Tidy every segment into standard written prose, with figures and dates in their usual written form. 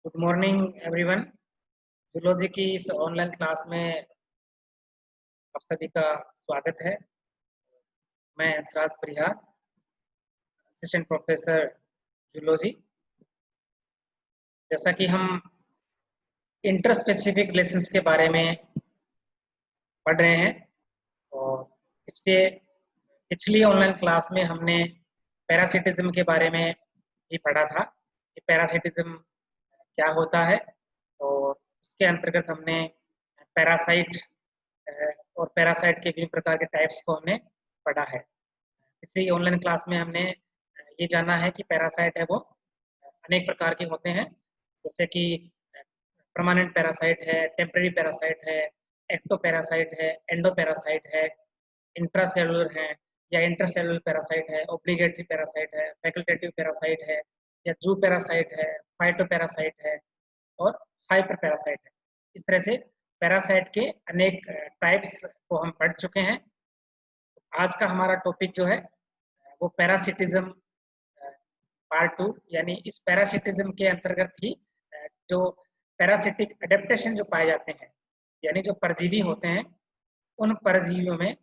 Good morning everyone. Zoology की इस online class में आप सभी का स्वागत है। मैं इंसराज परिहार, असिस्टेंट प्रोफेसर जूलॉजी। जैसा कि हम इंटर स्पेसिफिक रिलेशंस के बारे में पढ़ रहे हैं और इसके पिछली ऑनलाइन क्लास में हमने पैरासिटिज्म के बारे में भी पढ़ा था कि पैरासिटिज्म क्या होता है, और उसके अंतर्गत हमने पैरासाइट और पैरासाइट के विभिन्न प्रकार के टाइप्स को हमने पढ़ा है। पिछली ऑनलाइन क्लास में हमने ये जाना है कि पैरासाइट है वो अनेक प्रकार के होते हैं, जैसे कि परमानेंट पैरासाइट है, टेम्पररी पैरासाइट है, एक्टोपैरासाइट है, एंडोपैरासाइट है, इंट्रासेलुलर है या इंटरसेलुलर पैरासाइट है, ऑब्लिगेटरी पैरासाइट है, फैकल्टेटिव पैरासाइट है या जू पैरासाइट है, फाइटोपैरासाइट है और हाइपर पैरासाइट है। इस तरह से पैरासाइट के अनेक टाइप्स को हम पढ़ चुके हैं। आज का हमारा टॉपिक जो है वो पैरासिटिज्म पार्ट 2, यानी इस पैरासिटिज्म के अंतर्गत ही जो पैरासिटिक अडेप्टेशन जो पाए जाते हैं, यानी जो परजीवी होते हैं, उन परजीवियों में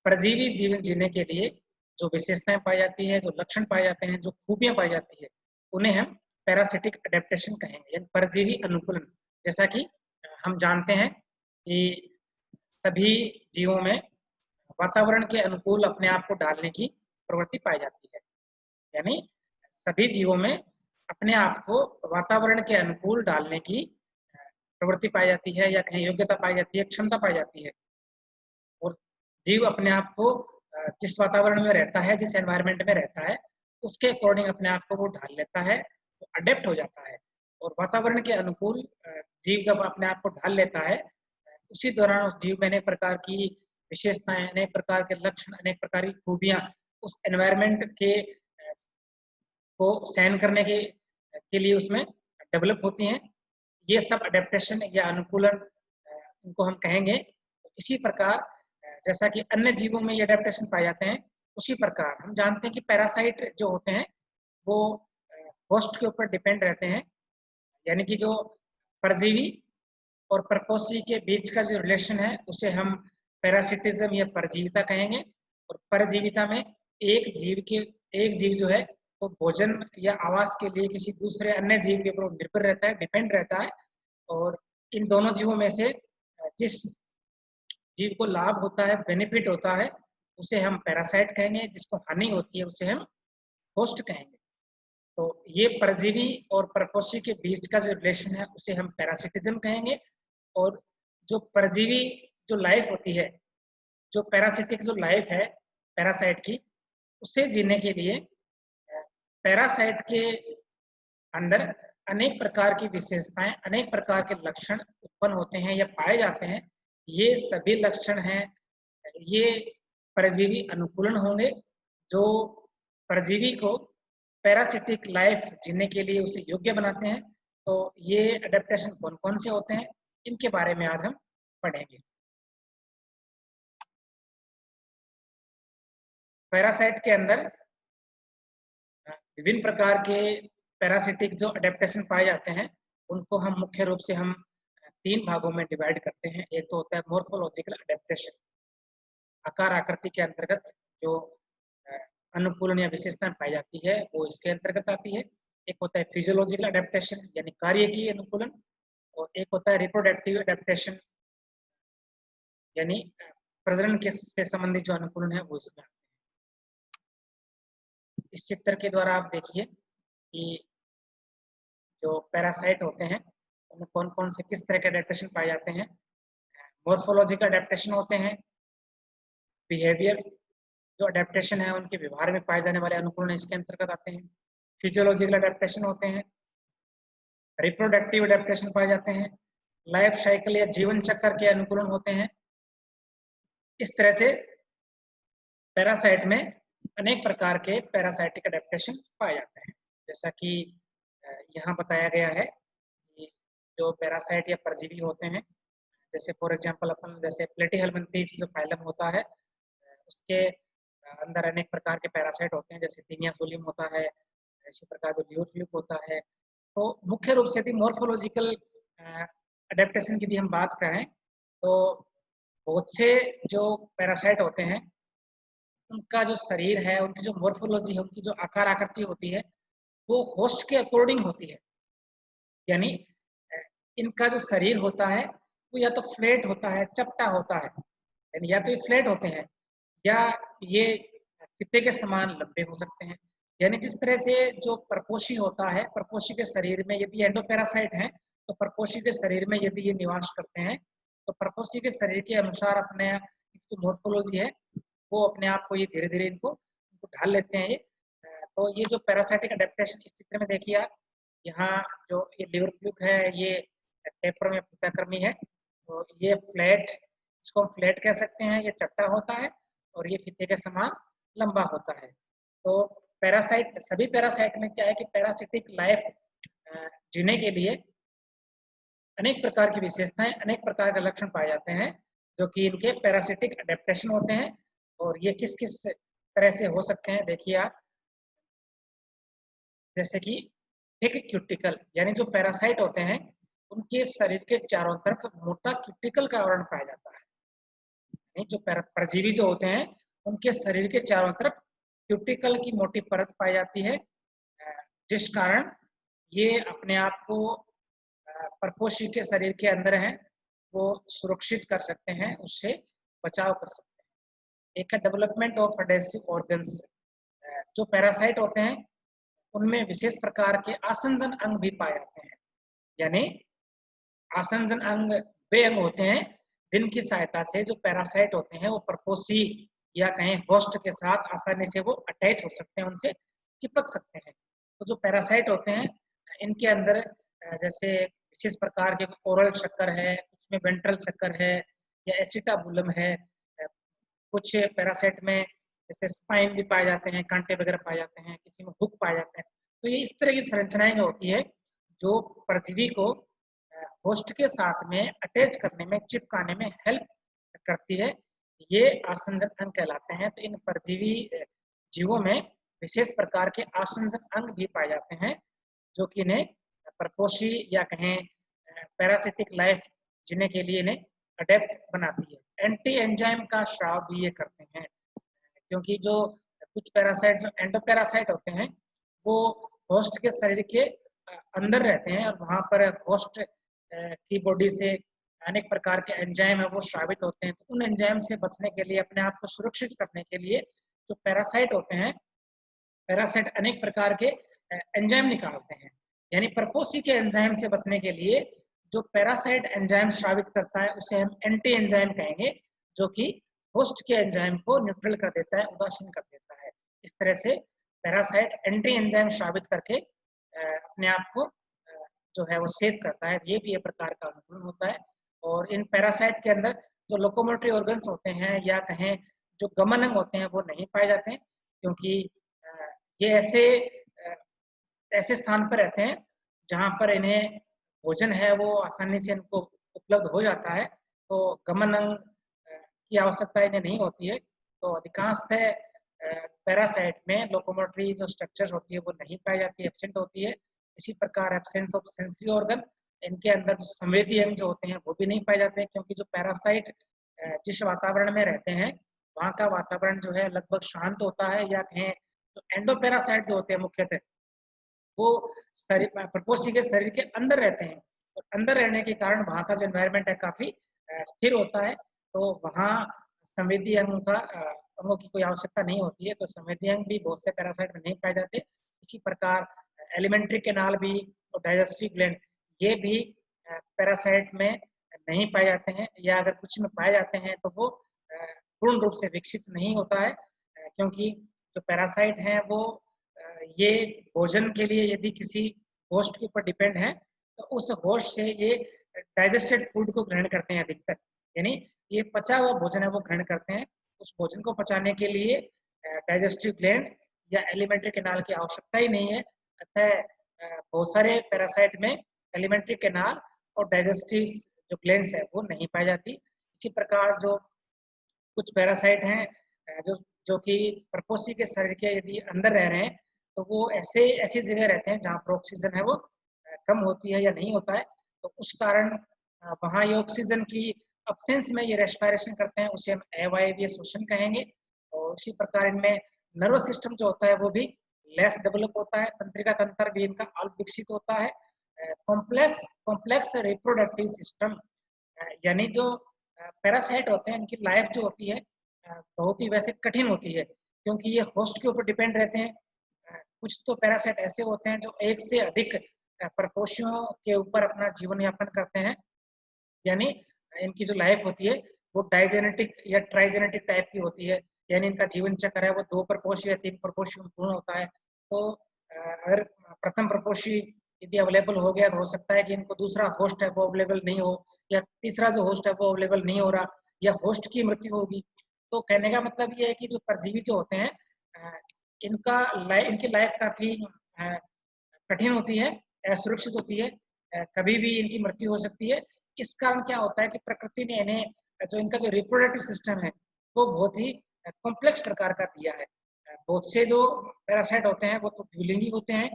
परजीवी जीवन जीने के लिए जो विशेषताएं पाई जाती है, जो लक्षण पाए जाते हैं, जो खूबियां पाई जाती है, उन्हें हम पैरासिटिक अडेप्टेशन कहेंगे, यानी परजीवी अनुकूलन। जैसा कि हम जानते हैं कि सभी जीवों में वातावरण के अनुकूल अपने आप को ढालने की प्रवृत्ति पाई जाती है, यानी सभी जीवों में अपने आप को वातावरण के अनुकूल डालने की प्रवृत्ति पाई जाती है, या कहीं योग्यता पाई जाती है, क्षमता पाई जाती है। और जीव अपने आप को जिस वातावरण में रहता है, जिस एनवायरनमेंट में रहता है, उसके अकॉर्डिंग अपने आप को वो ढाल लेता है, वो अडेप्ट हो जाता है। और वातावरण के अनुकूल जीव जब अपने आप को ढाल लेता है, उसी दौरान उस जीव में अनेक प्रकार की विशेषताएं, अनेक प्रकार के लक्षण, अनेक प्रकार की खूबियां उस एनवायरनमेंट के को सहन करने के लिए उसमें डेवलप होती हैं। ये सब अडेप्टेशन या अनुकूलन उनको हम कहेंगे। इसी प्रकार जैसा कि अन्य जीवों में ये अडेप्टेशन पाए जाते हैं, उसी प्रकार हम जानते हैं कि पैरासाइट जो होते हैं वो होस्ट के ऊपर डिपेंड रहते हैं, यानी कि जो परजीवी और परपोषी के बीच का जो रिलेशन है उसे हम पैरासिटिज्म या परजीविता कहेंगे। और परजीविता में एक जीव जो है वो भोजन या आवास के लिए किसी दूसरे अन्य जीव के ऊपर निर्भर रहता है, डिपेंड रहता है। और इन दोनों जीवों में से जिस जीव को लाभ होता है, बेनिफिट होता है, उसे हम पैरासाइट कहेंगे, जिसको हानि होती है उसे हम होस्ट कहेंगे। तो ये परजीवी और परपोषी के बीच का जो रिलेशन है उसे हम पैरासिटिज्म कहेंगे। और जो परजीवी जो लाइफ होती है, जो पैरासिटिक जो लाइफ है पैरासाइट की, उसे जीने के लिए पैरासाइट के अंदर अनेक प्रकार की विशेषताएं, अनेक प्रकार के लक्षण उत्पन्न होते हैं या पाए जाते हैं। ये सभी लक्षण हैं, ये परजीवी अनुकूलन होंगे जो परजीवी को पैरासिटिक लाइफ जीने के लिए उसे योग्य बनाते हैं। तो ये अडेप्टेशन कौन कौन से होते हैं, इनके बारे में आज हम पढ़ेंगे। पैरासाइट के अंदर विभिन्न प्रकार के पैरासिटिक जो अडेप्टेशन पाए जाते हैं, उनको हम मुख्य रूप से हम तीन भागों में डिवाइड करते हैं। एक तो होता है मोर्फोलॉजिकल अडेप्टेशन, आकार आकृति के अंतर्गत जो अनुकूलन या विशेषताएं पाई जाती है वो इसके अंतर्गत आती है। एक होता है फिजियोलॉजिकल अडेप्टेशन, यानी कार्य की अनुकूलन। और एक होता है रिप्रोडक्टिव अडेप्टेशन, यानी प्रजनन के से संबंधित जो अनुकूलन है वो इसमें आते हैं। इस चित्र के द्वारा आप देखिए कि जो पैरासाइट होते हैं उनमें कौन कौन से किस तरह के अडेप्टेशन पाए जाते हैं। मोर्फोलॉजिकल अडेप्टेशन होते हैं, बिहेवियर जो अडेप्टेशन है उनके व्यवहार में पाए जाने वाले अनुकूलन इसके अंतर्गत आते हैं। फिजियोलॉजिकल अडेप्टेशन होते हैं, रिप्रोडक्टिव अडेप्टेशन पाए जाते हैं, लाइफ साइकिल या जीवन चक्र के अनुकूलन होते हैं। इस तरह से पैरासाइट में अनेक प्रकार के पैरासाइटिक अडेप्टेशन पाए जाते हैं। जैसा कि यहाँ बताया गया है कि जो पैरासाइट या परजीवी होते हैं, जैसे फॉर एग्जांपल अपन जैसे प्लेटीहेल्मिन्थेस जो फाइलम होता है, उसके अंदर अनेक प्रकार के पैरासाइट होते हैं, जैसे टीनिया सोलियम होता है, इसी प्रकार जो लियोफिलिक होता है, तो मुख्य रूप से यदि मॉर्फोलॉजिकल अडेप्टेशन की यदि हम बात करें तो बहुत से जो पैरासाइट होते हैं उनका जो शरीर है, उनकी जो मॉर्फोलॉजी है, उनकी जो आकार आकृति होती है वो होस्ट के अकॉर्डिंग होती है। यानी इनका जो शरीर होता है वो या तो फ्लैट होता है, चपटा होता है, यानी या तो ये फ्लैट होते हैं या ये फीते के समान लंबे हो सकते हैं। यानी जिस तरह से जो परपोषी होता है, परपोषी के शरीर में यदि एंडोपैरासाइट हैं तो परपोषी के शरीर में यदि ये निवास करते हैं तो परपोषी के शरीर के अनुसार अपने जो मॉर्फोलॉजी है वो अपने आप को ये धीरे धीरे इनको ढाल लेते हैं। ये तो ये जो पैरासाइटिक अडेप्टेशन इस चित्र में देखिए आप, यहाँ जो ये लिवर फ्लूक है ये टेपर में पित्ताकृमि है, तो ये फ्लैट, इसको हम फ्लैट कह सकते हैं, ये चट्टा होता है और ये फीते के समान लंबा होता है। तो पैरासाइट, सभी पैरासाइट में क्या है कि पैरासिटिक लाइफ जीने के लिए अनेक प्रकार की विशेषताएं, अनेक प्रकार के लक्षण पाए जाते हैं जो कि इनके पैरासिटिक अडेप्टेशन होते हैं। और ये किस किस तरह से हो सकते हैं देखिए आप, जैसे कि थिक क्यूटिकल, यानी जो पैरासाइट होते हैं उनके शरीर के चारों तरफ मोटा क्यूटिकल का आवरण पाया जाता है। जो परजीवी जो होते हैं उनके शरीर के चारों तरफ क्यूटिकल की मोटी परत पाई जाती है, जिस कारण ये अपने आप को परपोषी के शरीर के अंदर है वो सुरक्षित कर सकते हैं, उससे बचाव कर सकते हैं। एक डेवलपमेंट ऑफ अडेसिव ऑर्गन्स, जो पैरासाइट होते हैं उनमें विशेष प्रकार के आसंजन अंग भी पाए जाते हैं। यानी आसंजन अंग वे अंग होते हैं जिनकी सहायता से जो पैरासाइट होते हैं वो परपोषी या कहीं होस्ट के साथ आसानी से वो अटैच हो सकते हैं, उनसे चिपक सकते हैं। तो जो पैरासाइट होते हैं इनके अंदर जैसे विशेष प्रकार के ओरल शक्कर है, उसमें वेंट्रल शक्कर है या एसिटाबुलम है। कुछ पैरासाइट में जैसे स्पाइन भी पाए जाते हैं, कांटे वगैरह पाए जाते हैं, किसी में हुक पाए जाते हैं। तो ये इस तरह की संरचनाएं होती है जो परजीवी को होस्ट के साथ में अटैच करने में, चिपकाने में हेल्प करती है। ये आसंजन अंग कहलाते हैं। तो इन परजीवी जीवों में विशेष प्रकार के आसंजन अंग भी पाए जाते हैं जो कि इन्हें परपोषी या कहें पैरासिटिक लाइफ जीने के लिए इन्हें अडेप्ट बनाती है। एंटी एंजाइम का स्राव भी ये करते हैं, क्योंकि जो कुछ पैरासाइट जो एंडोपैरासाइट होते हैं वो होस्ट के शरीर के अंदर रहते हैं और वहां पर होस्ट की बॉडी से अनेक प्रकार के एंजाइम है वो स्रावित होते हैं। तो उन एंजाइम से बचने के लिए, अपने आप को सुरक्षित करने के लिए जो पैरासाइट होते हैं, पैरासाइट अनेक प्रकार के एंजाइम निकालते हैं। यानी परपोषी के एंजाइम से बचने के लिए जो पैरासाइट एंजाइम स्रावित करता है उसे हम एंटी एंजाइम कहेंगे, जो कि होस्ट के एंजाइम को न्यूट्रल कर देता है, उदासीन कर देता है। इस तरह से पैरासाइट एंटी एंजाइम स्रावित करके अपने आप को जो है वो सेव करता है। ये भी एक प्रकार का अनुकूलन होता है। और इन पैरासाइट के अंदर जो लोकोमोटरी ऑर्गन्स होते हैं या कहें जो गमन अंग होते हैं वो नहीं पाए जाते हैं, क्योंकि ये ऐसे स्थान पर रहते हैं जहाँ पर इन्हें भोजन है वो आसानी से इनको उपलब्ध हो जाता है। तो गमन अंग की आवश्यकता इन्हें नहीं होती है। तो अधिकांशतः पैरासाइट में लोकोमोटरी जो स्ट्रक्चर होती है वो नहीं पाई जाती, एब्सेंट होती है। इसी प्रकार एब्सेंस ऑफ सेंसरी ऑर्गन, इनके अंदर जो संवेदी अंग जो होते हैं वो भी नहीं पाए जाते हैं, क्योंकि जो पैरासाइट जिस वातावरण में रहते हैं वहाँ का वातावरण जो है लगभग शांत होता है, या कहें तो एंडोपैरासाइट जो होते हैं मुख्यतः वो शरीर प्रपोषी के शरीर के अंदर रहते हैं और अंदर रहने के कारण वहाँ का जो एनवायरनमेंट है काफी स्थिर होता है। तो वहाँ संवेदी अंगों की कोई आवश्यकता नहीं होती है। तो संवेदी अंग भी बहुत से पैरासाइट में नहीं पाए जाते। इसी प्रकार एलिमेंट्री कैनाल भी और डाइजेस्टिव ग्लैंड ये भी पैरासाइट में नहीं पाए जाते हैं, या अगर कुछ में पाए जाते हैं तो वो पूर्ण रूप से विकसित नहीं होता है, क्योंकि जो पैरासाइट हैं वो ये भोजन के लिए यदि किसी होस्ट के ऊपर डिपेंड है तो उस होस्ट से ये डाइजेस्टेड फूड को ग्रहण करते हैं अधिकतर। यानी ये पचा हुआ भोजन है वो ग्रहण करते हैं। उस भोजन को पचाने के लिए डाइजेस्टिव ग्लैंड या एलिमेंट्री कैनाल की आवश्यकता ही नहीं है। अतः बहुत सारे पैरासाइट में एलिमेंट्री कैनाल और डाइजेस्टिव जो ग्लैंड्स है वो नहीं पाई जाती। इसी प्रकार जो कुछ पैरासाइट हैं जो कि परपोषी के शरीर के यदि अंदर रह रहे हैं तो वो ऐसी जगह रहते हैं जहाँ पर ऑक्सीजन है वो कम होती है या नहीं होता है, तो उस कारण वहाँ ये ऑक्सीजन की अब्सेंस में ये रेस्पिरेशन करते हैं, उसे हम अवायवीय श्वसन कहेंगे। और उसी प्रकार इनमें नर्वस सिस्टम जो होता है वो भी लेस डेवलप होता है, तंत्रिका तंत्र भी इनका अल्प विकसित होता है। कॉम्प्लेक्स कॉम्प्लेक्स रिप्रोडक्टिव सिस्टम, यानी जो पैरासाइट होते हैं इनकी लाइफ जो होती है बहुत ही वैसे कठिन होती है, क्योंकि ये होस्ट के ऊपर डिपेंड रहते हैं। कुछ तो पैरासाइट ऐसे होते हैं जो एक से अधिक प्रकोष्ठों के ऊपर अपना जीवन यापन करते हैं, यानी इनकी जो लाइफ होती है वो डाइजेनेटिक या ट्राइजेनेटिक टाइप की होती है, यानी इनका जीवन चक्र है वो 2 प्रकोष्ठ या 3 प्रकोष्ठ में पूर्ण होता है। तो अगर प्रथम प्रकोष्ठी यदि अवेलेबल हो गया तो हो सकता है कि इनको दूसरा होस्ट है वो अवेलेबल नहीं हो, या तीसरा जो होस्ट है वो अवेलेबल नहीं हो रहा, या होस्ट की मृत्यु होगी। तो कहने का मतलब ये है कि जो परजीवी जो होते हैं इनकी लाइफ काफी कठिन होती है, असुरक्षित होती है, कभी भी इनकी मृत्यु हो सकती है। इस कारण क्या होता है कि प्रकृति ने इन्हें जो इनका जो रिप्रोडक्टिव सिस्टम है वो बहुत ही कॉम्प्लेक्स प्रकार का दिया है। बहुत से जो पैरासाइट होते हैं वो तो द्विलिंगी होते हैं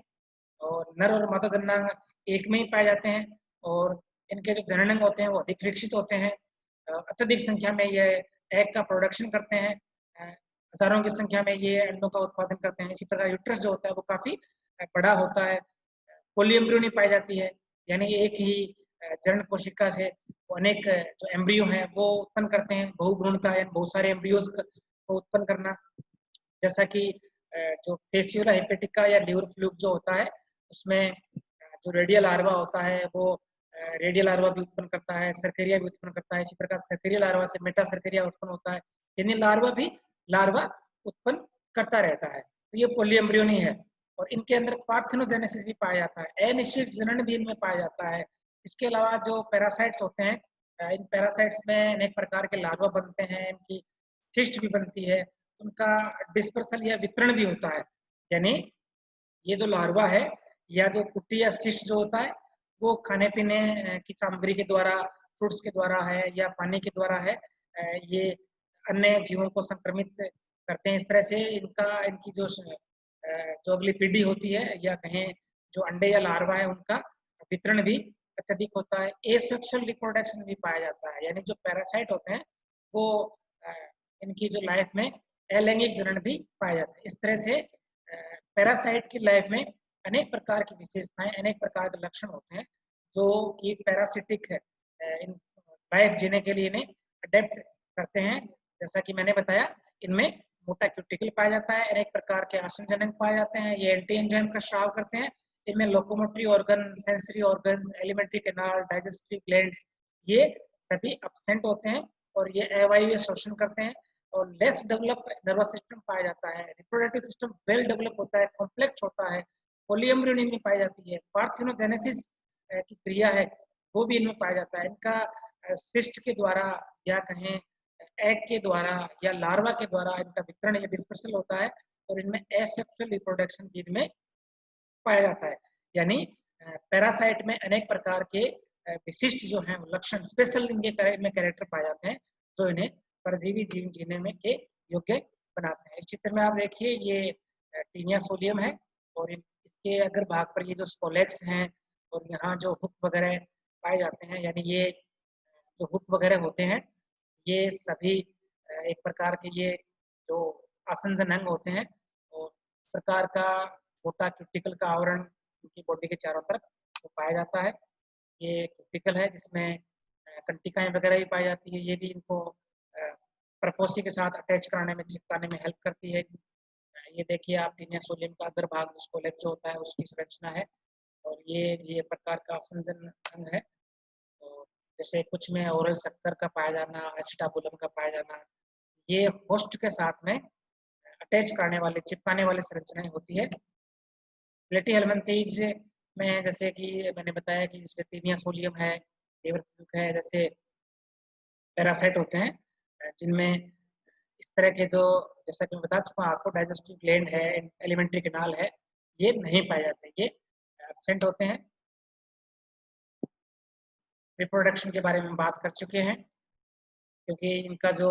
और नर और मादा जननांग एक में ही पाए जाते हैं, और इनके जो जननांग होते हैं वो अधिक विकसित होते हैं। अत्यधिक संख्या में ये एग का प्रोडक्शन करते हैं, हजारों की संख्या में ये अंडों का उत्पादन करते हैं। इसी प्रकार यूट्रस जो होता है वो काफी बड़ा होता है। पोलियम्ब्रियो पाई जाती है, यानी एक ही जरण कोशिका से अनेक जो एम्ब्रियो हैं वो उत्पन्न करते हैं। बहुभ्रूणता यानी बहुत सारे एम्ब्रियोज को उत्पन्न करना, जैसा कि जो फेसियोला हेपेटिका या लिवर फ्लूक जो होता है उसमें जो रेडियल लार्वा होता है वो रेडियल लार्वा भी उत्पन्न करता है, सर्केरिया भी उत्पन्न करता है। इसी प्रकार सर्केरिया लार्वा से मेटा सर्केरिया उत्पन्न होता है, यानी लार्वा भी लार्वा उत्पन्न करता रहता है। तो ये पोलियम्ब्रियोनी है, और इनके अंदर पार्थेनोजेनेसिस भी पाया जाता है, अनिश्चित जनन भी इनमें पाया जाता है। इसके अलावा जो पैरासाइट्स होते हैं, इन पैरासाइट्स में अनेक प्रकार के लार्वा बनते हैं, इनकी सिस्ट भी बनती है, उनका डिस्पर्सल या वितरण भी होता है। यानी ये जो लार्वा है या जो कुट्टी या सिस्ट जो होता है वो खाने पीने की सामग्री के द्वारा, फ्रूट्स के द्वारा है या पानी के द्वारा है, ये अन्य जीवों को संक्रमित करते हैं। इस तरह से इनकी जो अगली पीढ़ी होती है या कहें जो अंडे या लार्वा है उनका वितरण भी अत्यधिक होता है। एसेक्सुअल रिप्रोडक्शन भी पाया जाता है, यानी जो पैरासाइट होते हैं वो इनकी जो लाइफ में अलैंगिक जनन भी पाया जाता है। इस तरह से पैरासाइट की लाइफ में अनेक प्रकार की विशेषताएं, अनेक प्रकार के लक्षण होते हैं जो कि पैरासिटिक इन लाइफ जीने के लिए इन्हें अडेप्ट करते हैं। जैसा कि मैंने बताया, इनमें मोटा क्यूटिकल पाया जाता है, अनेक प्रकार के आसंजनक पाए जाते हैं, ये एंटी एंजाइम का स्राव करते हैं। इनमें locomotory organ, sensory organs, alimentary canal, digestive glands ये सभी एब्सेंट होते हैं, और ये अवायवीय श्वसन करते हैं। और लेस डेवलप नर्वस सिस्टम पाया जाता है, रिप्रोडक्टिव सिस्टम वेल डेवलप होता है, कॉम्प्लेक्स होता है, पोलियम्ब्रियोनी में पाई जाती है, पार्थेनोजेनेसिस की क्रिया है वो भी इनमें पाया जाता है। इनका सिस्ट के द्वारा या कहें एग के द्वारा या लार्वा के द्वारा इनका वितरण या डिस्पर्सल होता है, और इनमें एसेक्सुअल रिप्रोडक्शन भी इनमें पाया जाता है। यानी पैरासाइट में अनेक प्रकार के विशिष्ट जो हैं लक्षण, स्पेशल इनके में कैरेक्टर पाए जाते हैं जो इन्हें परजीवी जीवन जीने में के योग्य बनाते हैं। इस चित्र में आप देखिए ये टीनिया सोलियम है, और इसके अगर भाग पर ये जो स्पोलेट्स हैं और यहाँ जो हुक वगैरह पाए जाते हैं, यानी ये जो हुक वगैरह होते हैं ये सभी एक प्रकार के ये जो आसंजन अंग होते हैं, और प्रकार का मोटा क्यूटिकल का आवरण उनकी बॉडी के चारों तरफ तो पाया जाता है। ये क्यूटिकल है जिसमें कंटिकाएं वगैरह भी पाई जाती है, ये भी इनको प्रपोसी के साथ अटैच कराने में, चिपकाने में हेल्प करती है। ये देखिए आप टीनिया सोलियम का अग्र भाग जिसको लेप जो होता है उसकी संरचना है, और ये प्रकार का आसंजन अंग है। तो जैसे कुछ में ओरल शक्कर का पाया जाना, एसिटाबुलम का पाया जाना, ये होस्ट के साथ में अटैच करने वाले, चिपकाने वाली संरचनाएं होती है। प्लेटीहेल्मिन्थेज में जैसे कि मैंने बताया कि जैसे टीनिया सोलियम है, लिवर फ्लूक है, जैसे पैरासाइट होते हैं जिनमें इस तरह के जो, जैसा कि मैं बता चुका हूँ आपको, डाइजेस्टिव ग्लैंड है, एलिमेंट्री कैनाल है, ये नहीं पाए जाते, ये एब्सेंट होते हैं। रिप्रोडक्शन के बारे में बात कर चुके हैं, क्योंकि इनका जो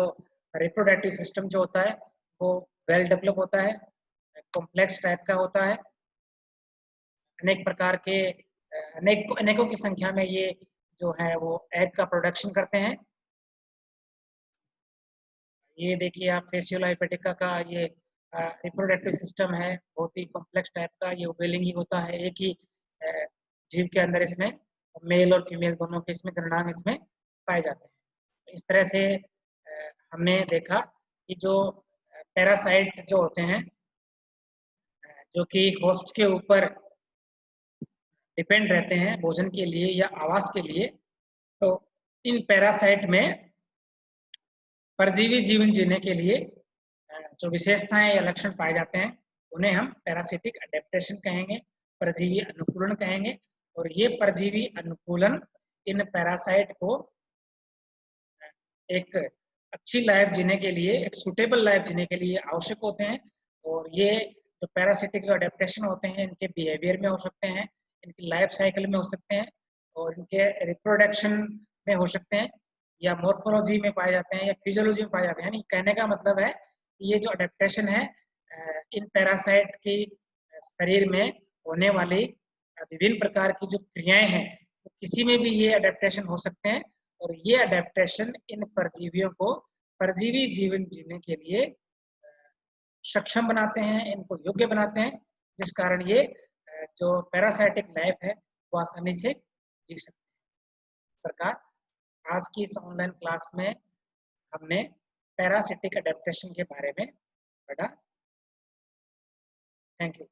रिप्रोडक्टिव सिस्टम जो होता है वो वेल डेवलप होता है, कॉम्प्लेक्स टाइप का होता है, अनेक प्रकार के अनेकों की संख्या में ये जो है वो एग का प्रोडक्शन करते हैं। ये देखिए आप फेशियल हाइपेटिका का ये रिप्रोडक्टिव सिस्टम है, बहुत ही कॉम्प्लेक्स टाइप का। ये वेलिंग ही होता है एक ही जीव के अंदर, इसमें मेल और फीमेल दोनों के इसमें जननांग इसमें पाए जाते हैं। इस तरह से हमने देखा कि जो पैरासाइट जो होते हैं, जो कि होस्ट के ऊपर डिपेंड रहते हैं भोजन के लिए या आवास के लिए, तो इन पैरासाइट में परजीवी जीवन जीने के लिए जो विशेषताएं या लक्षण पाए जाते हैं उन्हें हम पैरासिटिक अडेप्टेशन कहेंगे, परजीवी अनुकूलन कहेंगे। और ये परजीवी अनुकूलन इन पैरासाइट को एक अच्छी लाइफ जीने के लिए, एक सुटेबल लाइफ जीने के लिए आवश्यक होते हैं। और ये जो पैरासिटिक जो अडेप्टेशन होते हैं इनके बिहेवियर में हो सकते हैं, इनकी लाइफ साइकिल में हो सकते हैं, और इनके रिप्रोडक्शन में हो सकते हैं, या मॉर्फोलॉजी में पाए जाते हैं, या फिजियोलॉजी में पाए जाते हैं। यानी कहने का मतलब है कि ये जो अडेप्टेशन है इन पैरासाइट की शरीर में होने वाली विभिन्न प्रकार की जो क्रियाएं हैं, तो किसी में भी ये अडेप्टेशन हो सकते हैं। और ये अडेप्टेशन इन परजीवियों को परजीवी जीवन जीने के लिए सक्षम बनाते हैं, इनको योग्य बनाते हैं, जिस कारण ये जो पैरासाइटिक लाइफ है वो आसानी से जी सकते हैं। प्रकार आज की इस ऑनलाइन क्लास में हमने पैरासिटिक अडेप्टेशन के बारे में पढ़ा। Thank you.